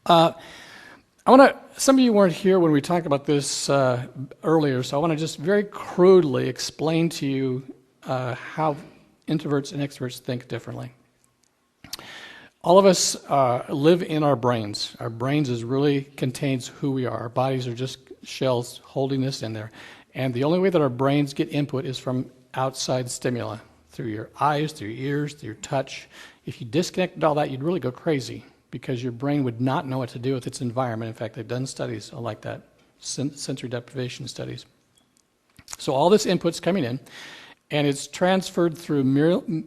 Uh, some of you weren't here when we talked about this earlier, so I want to just very crudely explain to you how introverts and extroverts think differently. All of us live in our brains. Our brains really contains who we are. Our bodies are just shells holding this in there. And the only way that our brains get input is from outside stimuli, through your eyes, through your ears, through your touch. If you disconnected all that, you'd really go crazy because your brain would not know what to do with its environment. In fact, they've done studies like that, sensory deprivation studies. So all this input's coming in, and it's transferred through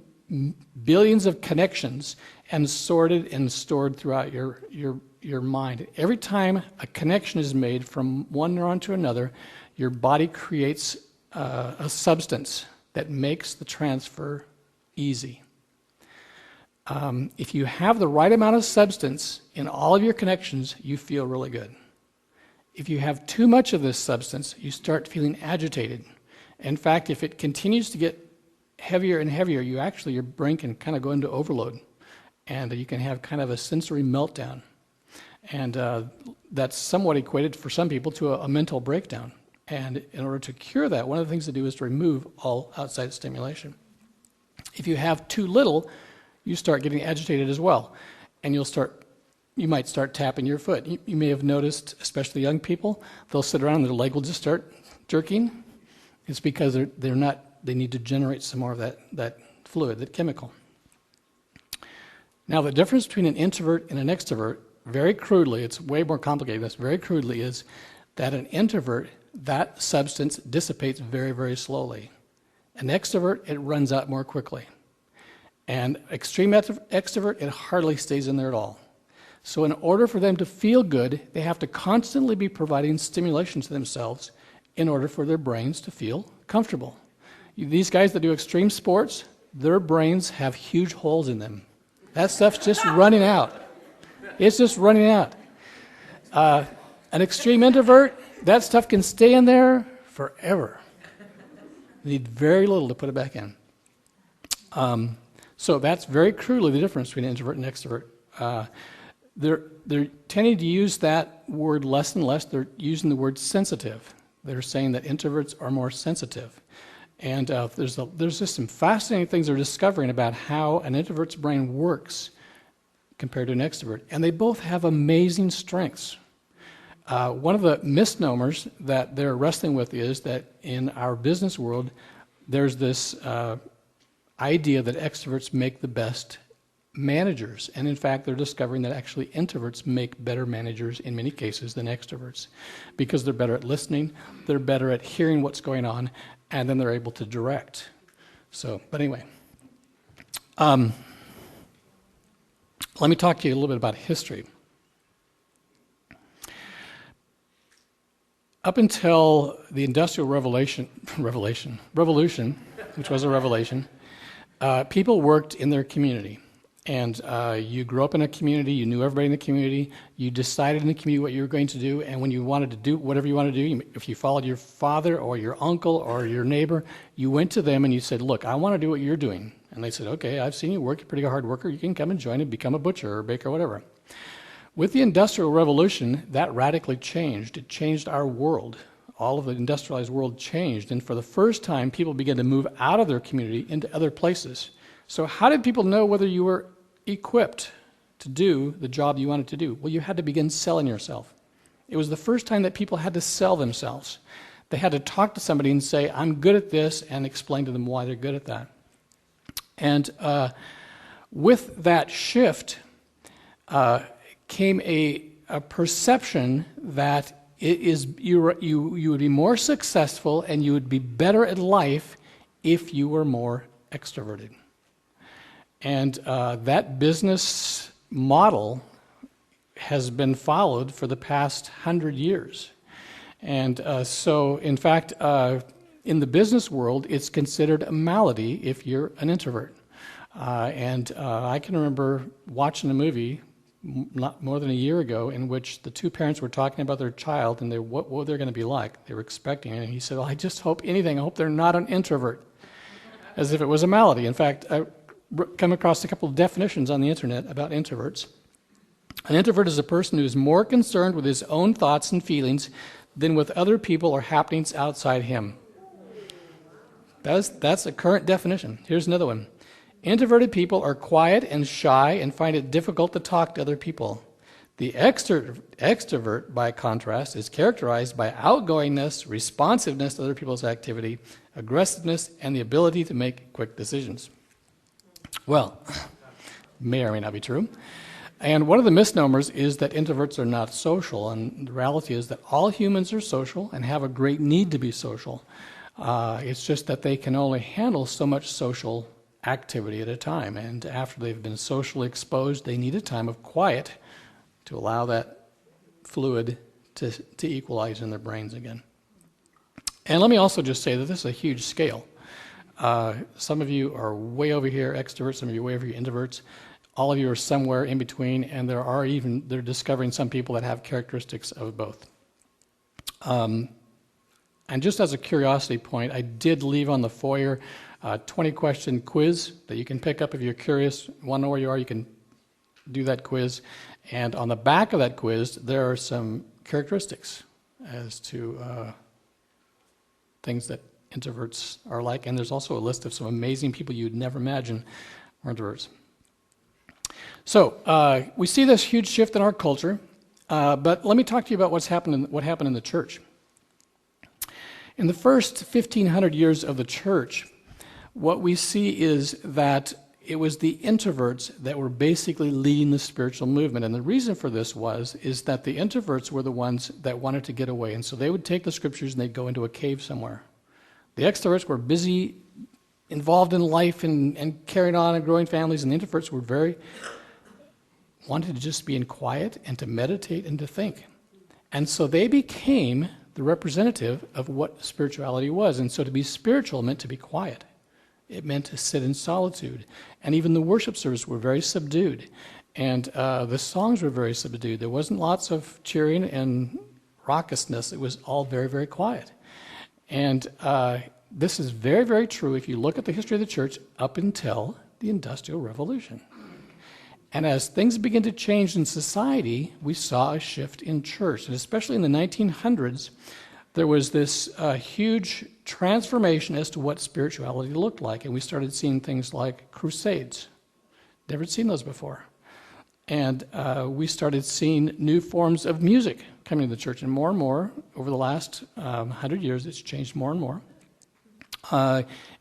billions of connections and sorted and stored throughout your mind. Every time a connection is made from one neuron to another, your body creates a substance that makes the transfer easy. If you have the right amount of substance in all of your connections, you feel really good. If you have too much of this substance, you start feeling agitated. In fact, if it continues to get heavier and heavier, your brain can kind of go into overload, and you can have kind of a sensory meltdown. And that's somewhat equated for some people to a mental breakdown. And in order to cure that, one of the things to do is to remove all outside stimulation. If you have too little, you start getting agitated as well. And you might start tapping your foot. You may have noticed, especially young people, they'll sit around and their leg will just start jerking. It's because they need to generate some more of that fluid, that chemical. Now, the difference between an introvert and an extrovert, very crudely, it's way more complicated than this, very crudely, is that an introvert, that substance dissipates very, very slowly. An extrovert, it runs out more quickly. And extreme extrovert, it hardly stays in there at all. So in order for them to feel good, they have to constantly be providing stimulation to themselves in order for their brains to feel comfortable. These guys that do extreme sports, their brains have huge holes in them. That stuff's just running out. It's just running out. An extreme introvert, that stuff can stay in there forever. You need very little to put it back in. So that's very crudely the difference between introvert and extrovert. They're tending to use that word less and less. They're using the word sensitive. They're saying that introverts are more sensitive. And there's just some fascinating things they're discovering about how an introvert's brain works compared to an extrovert. And they both have amazing strengths. One of the misnomers that they're wrestling with is that in our business world, there's this idea that extroverts make the best managers. And in fact, they're discovering that actually introverts make better managers in many cases than extroverts because they're better at listening, they're better at hearing what's going on, and then they're able to direct. But anyway, let me talk to you a little bit about history. Up until the Industrial Revolution, which was a revelation, people worked in their community. And you grew up in a community, you knew everybody in the community, you decided in the community what you were going to do, and when you wanted to do whatever you wanted to do, if you followed your father or your uncle or your neighbor, you went to them and you said, look, I want to do what you're doing. And they said, okay, I've seen you work, you're a pretty hard worker, you can come and join and become a butcher or a baker or whatever. With the Industrial Revolution, that radically changed. It changed our world. All of the industrialized world changed, and for the first time, people began to move out of their community into other places. So how did people know whether you were equipped to do the job you wanted to do? Well, you had to begin selling yourself. It was the first time that people had to sell themselves. They had to talk to somebody and say, I'm good at this, and explain to them why they're good at that. And with that shift came a perception that you would be more successful and you would be better at life if you were more extroverted. And that business model has been followed for the past 100 years. And so, in fact, in the business world, it's considered a malady if you're an introvert. And I can remember watching a movie not more than a year ago in which the two parents were talking about their child and what they're going to be like. They were expecting it. And he said, well, I just hope anything. I hope they're not an introvert. As if it was a malady. In fact, I come across a couple of definitions on the internet about introverts. An introvert is a person who is more concerned with his own thoughts and feelings than with other people or happenings outside him. That's a current definition. Here's another one. Introverted people are quiet and shy and find it difficult to talk to other people. The extrovert, by contrast, is characterized by outgoingness, responsiveness to other people's activity, aggressiveness, and the ability to make quick decisions. Well, may or may not be true. And one of the misnomers is that introverts are not social, and the reality is that all humans are social and have a great need to be social. It's just that they can only handle so much social activity at a time, and after they've been socially exposed, they need a time of quiet to allow that fluid to equalize in their brains again. And let me also just say that this is a huge scale. Some of you are way over here, extroverts, some of you are way over here, introverts. All of you are somewhere in between, and they're discovering some people that have characteristics of both. And just as a curiosity point, I did leave on the foyer a 20-question quiz that you can pick up if you're curious, want to know where you are, you can do that quiz. And on the back of that quiz, there are some characteristics as to things that introverts are like. And there's also a list of some amazing people you'd never imagine are introverts. So we see this huge shift in our culture, but let me talk to you about what happened in the church. In the first 1,500 years of the church, what we see is that it was the introverts that were basically leading the spiritual movement. And the reason for this is that the introverts were the ones that wanted to get away. And so they would take the scriptures and they'd go into a cave somewhere. The extroverts were busy, involved in life and carrying on and growing families. And the introverts were wanted to just be in quiet and to meditate and to think. And so they became the representative of what spirituality was. And so to be spiritual meant to be quiet. It meant to sit in solitude. And even the worship service were very subdued. And the songs were very subdued. There wasn't lots of cheering and raucousness. It was all very, very quiet. And this is very, very true if you look at the history of the church up until the Industrial Revolution. And as things began to change in society, we saw a shift in church. And especially in the 1900s, there was this huge transformation as to what spirituality looked like. And we started seeing things like crusades. Never seen those before. And we started seeing new forms of music coming to the church. And more, over the last 100 years, it's changed more and more.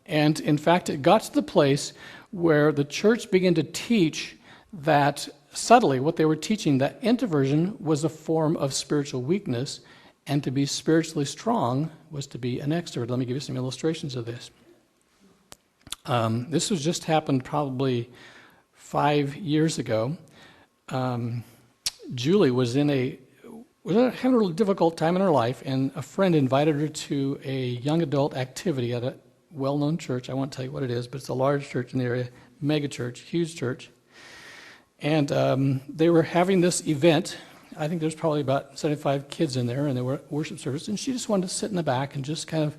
And in fact, it got to the place where the church began to teach that subtly what they were teaching, that introversion was a form of spiritual weakness, and to be spiritually strong was to be an extrovert. Let me give you some illustrations of this. This was just happened probably 5 years ago. Julie was having a really difficult time in her life, and a friend invited her to a young adult activity at a well-known church. I won't tell you what it is, but it's a large church in the area, mega church, huge church. And they were having this event. I think there's probably about 75 kids in there, and they were at worship service. And she just wanted to sit in the back and just kind of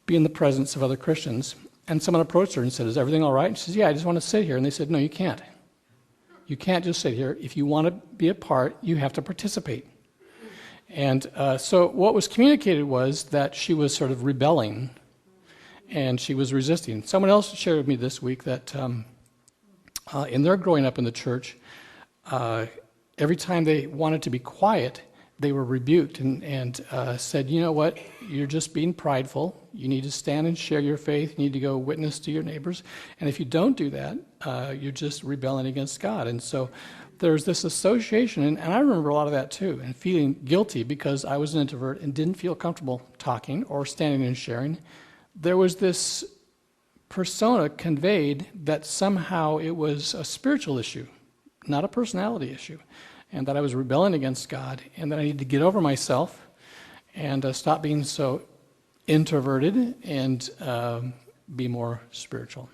be in the presence of other Christians. And someone approached her and said, "Is everything all right?" And she says, "Yeah, I just want to sit here." And they said, "No, you can't. You can't just sit here. If you want to be a part, you have to participate." And so what was communicated was that she was sort of rebelling, and she was resisting. Someone else shared with me this week that in their growing up in the church, every time they wanted to be quiet, they were rebuked and said, "You know what, you're just being prideful. You need to stand and share your faith. You need to go witness to your neighbors. And if you don't do that, you're just rebelling against God." And so there's this association, and I remember a lot of that too, and feeling guilty because I was an introvert and didn't feel comfortable talking or standing and sharing. There was this persona conveyed that somehow it was a spiritual issue, not a personality issue, and that I was rebelling against God, and that I needed to get over myself and stop being so introverted and be more spiritual.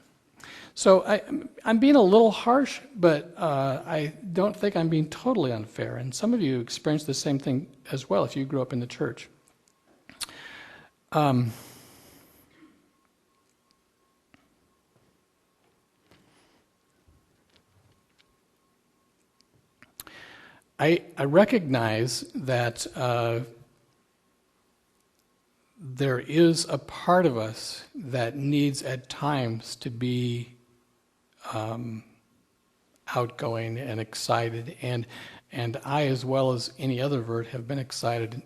So I'm being a little harsh, but I don't think I'm being totally unfair. And some of you experience the same thing as well if you grew up in the church. I recognize that there is a part of us that needs at times to be outgoing and excited, and I, as well as any other vert, have been excited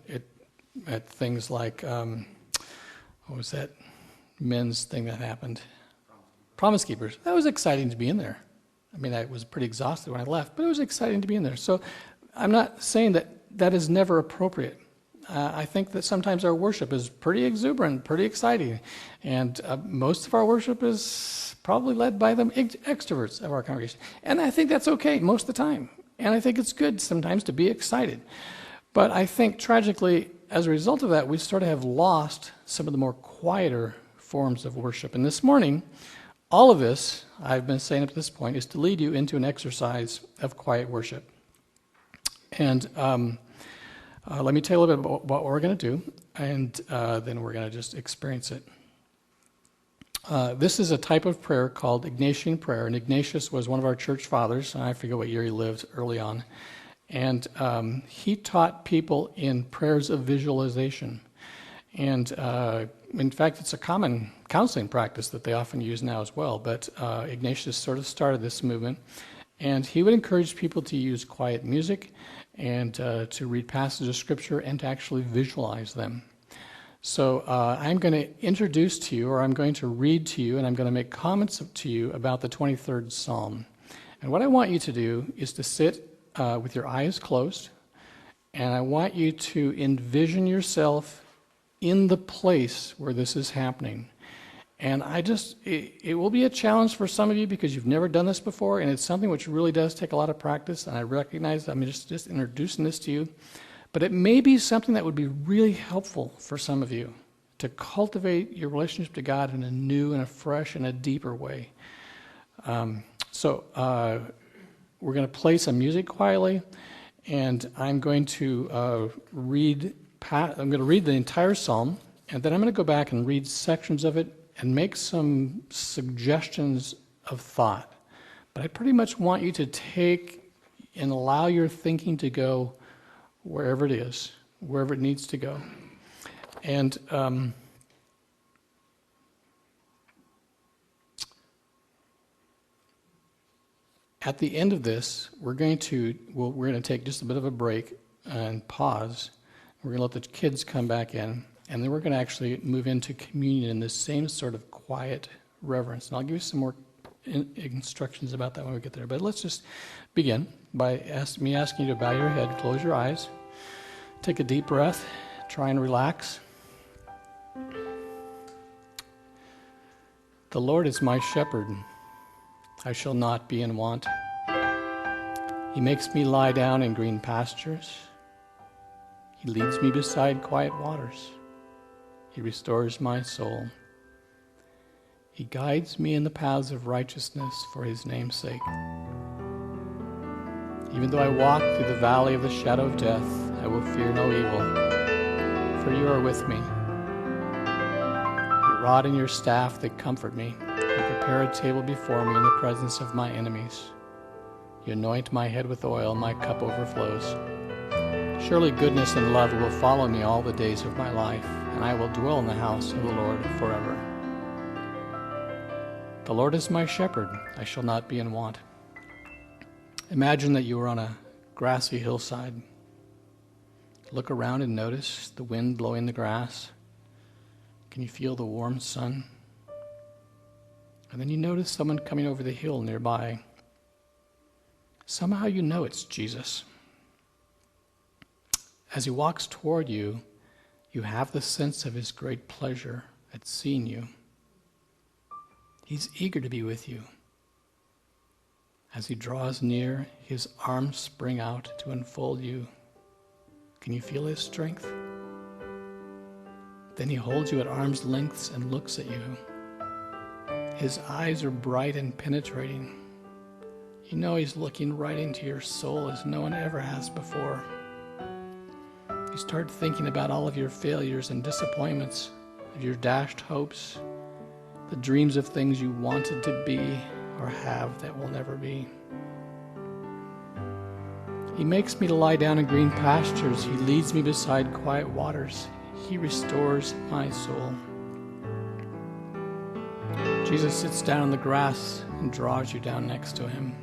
at things like what was that men's thing that happened? Promise Keepers. That was exciting to be in there. I mean, I was pretty exhausted when I left, but it was exciting to be in there. So I'm not saying that that is never appropriate. I think that sometimes our worship is pretty exuberant, pretty exciting, and most of our worship is probably led by the extroverts of our congregation. And I think that's okay most of the time. And I think it's good sometimes to be excited. But I think tragically, as a result of that, we sort of have lost some of the more quieter forms of worship. And this morning, all of this, I've been saying up to this point, is to lead you into an exercise of quiet worship. And let me tell you a little bit about what we're going to do, and then we're going to just experience it. This is a type of prayer called Ignatian prayer, and Ignatius was one of our church fathers. I forget what year he lived early on. And he taught people in prayers of visualization. And in fact, it's a common counseling practice that they often use now as well. But Ignatius sort of started this movement. And he would encourage people to use quiet music and to read passages of Scripture and to actually visualize them. So I'm going to introduce to you, or I'm going to read to you, and I'm going to make comments to you about the 23rd Psalm. And what I want you to do is to sit with your eyes closed, and I want you to envision yourself in the place where this is happening. And it will be a challenge for some of you because you've never done this before, and it's something which really does take a lot of practice, and I recognize I'm just introducing this to you. But it may be something that would be really helpful for some of you to cultivate your relationship to God in a new and a fresh and a deeper way. So we're going to play some music quietly, and I'm going to read the entire psalm, and then I'm going to go back and read sections of it and make some suggestions of thought. But I pretty much want you to take and allow your thinking to go wherever it is, wherever it needs to go. And at the end of this, we're going to take just a bit of a break and pause. We're going to let the kids come back in, and then we're going to actually move into communion in the same sort of quiet reverence. And I'll give you some more instructions about that when we get there. But let's just begin by asking you to bow your head, close your eyes, take a deep breath, try and relax. The Lord is my shepherd. I shall not be in want. He makes me lie down in green pastures. He leads me beside quiet waters. He restores my soul. He guides me in the paths of righteousness for his name's sake. Even though I walk through the valley of the shadow of death, I will fear no evil, for you are with me. Your rod and your staff, they comfort me. You prepare a table before me in the presence of my enemies. You anoint my head with oil, my cup overflows. Surely goodness and love will follow me all the days of my life, and I will dwell in the house of the Lord forever. The Lord is my shepherd, I shall not be in want. Imagine that you are on a grassy hillside. Look around and notice the wind blowing the grass. Can you feel the warm sun? And then you notice someone coming over the hill nearby. Somehow you know it's Jesus. As he walks toward you, you have the sense of his great pleasure at seeing you. He's eager to be with you. As he draws near, his arms spring out to enfold you. Can you feel his strength? Then he holds you at arm's lengths and looks at you. His eyes are bright and penetrating. You know he's looking right into your soul as no one ever has before. You start thinking about all of your failures and disappointments, of your dashed hopes, the dreams of things you wanted to be or have that will never be. He makes me to lie down in green pastures. He leads me beside quiet waters. He restores my soul. Jesus sits down in the grass and draws you down next to him.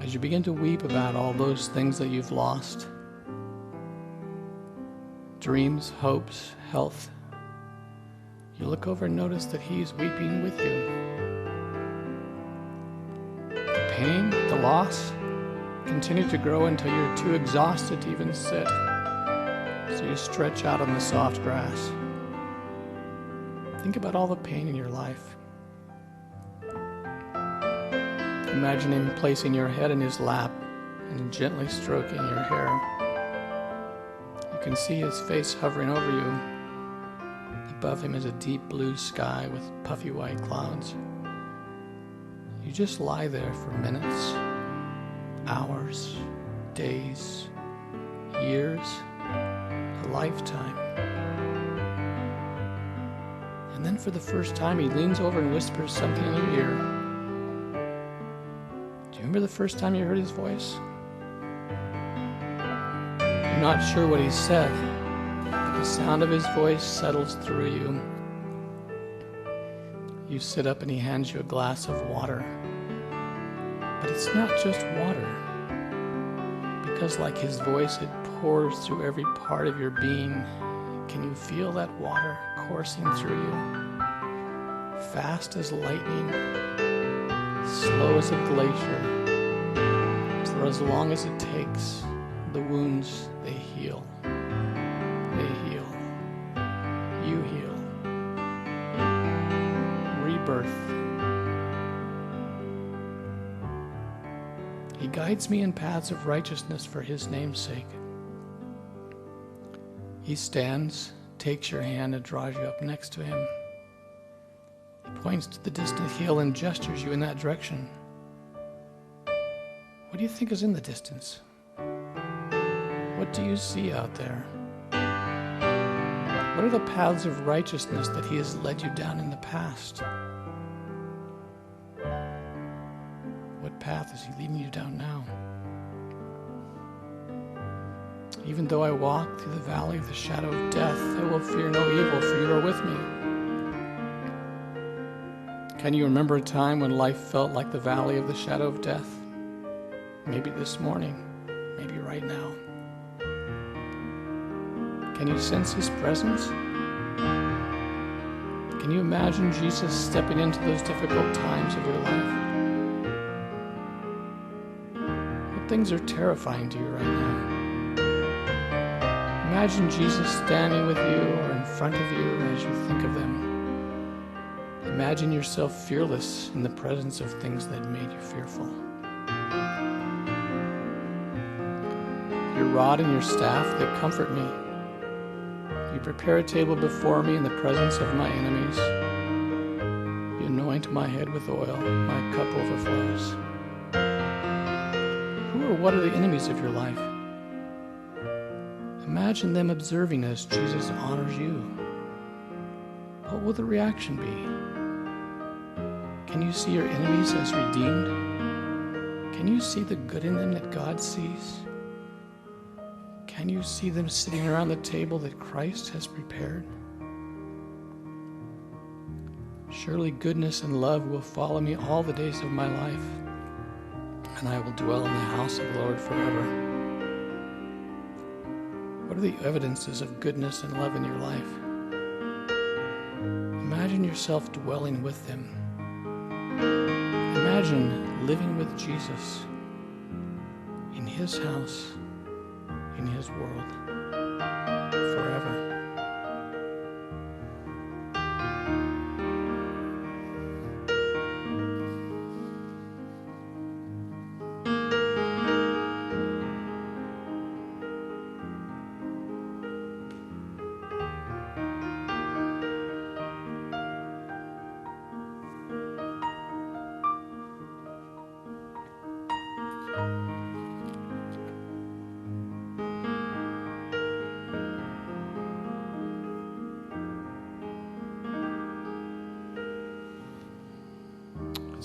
As you begin to weep about all those things that you've lost, dreams, hopes, health, you look over and notice that he's weeping with you. The pain, the loss, continue to grow until you're too exhausted to even sit. So you stretch out on the soft grass. Think about all the pain in your life. Imagine him placing your head in his lap and gently stroking your hair. You can see his face hovering over you. Above him is a deep blue sky with puffy white clouds. You just lie there for minutes, hours, days, years, a lifetime. And then for the first time, he leans over and whispers something in your ear. Do you remember the first time you heard his voice? You're not sure what he said, but the sound of his voice settles through you. You sit up and he hands you a glass of water. But it's not just water, because like his voice, it pours through every part of your being. Can you feel that water coursing through you? Fast as lightning, slow as a glacier. For as long as it takes, the wounds, they heal. They heal. You heal. Rebirth. He guides me in paths of righteousness for his name's sake. He stands, takes your hand, and draws you up next to him. He points to the distant hill and gestures you in that direction. What do you think is in the distance? What do you see out there? What are the paths of righteousness that he has led you down in the past? What path is he leading you down now? Even though I walk through the valley of the shadow of death, I will fear no evil, for you are with me. Can you remember a time when life felt like the valley of the shadow of death? Maybe this morning, maybe right now. Can you sense his presence? Can you imagine Jesus stepping into those difficult times of your life? What things are terrifying to you right now? Imagine Jesus standing with you or in front of you as you think of them. Imagine yourself fearless in the presence of things that made you fearful. Your rod and your staff, they comfort me. You prepare a table before me in the presence of my enemies. You anoint my head with oil, my cup overflows. Who or what are the enemies of your life? Imagine them observing as Jesus honors you. What will the reaction be? Can you see your enemies as redeemed? Can you see the good in them that God sees? Can you see them sitting around the table that Christ has prepared? Surely goodness and love will follow me all the days of my life, and I will dwell in the house of the Lord forever. What are the evidences of goodness and love in your life? Imagine yourself dwelling with them. Imagine living with Jesus in his house, in his world, forever.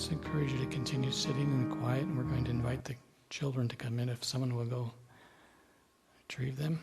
Let's encourage you to continue sitting in quiet, and we're going to invite the children to come in if someone will go retrieve them.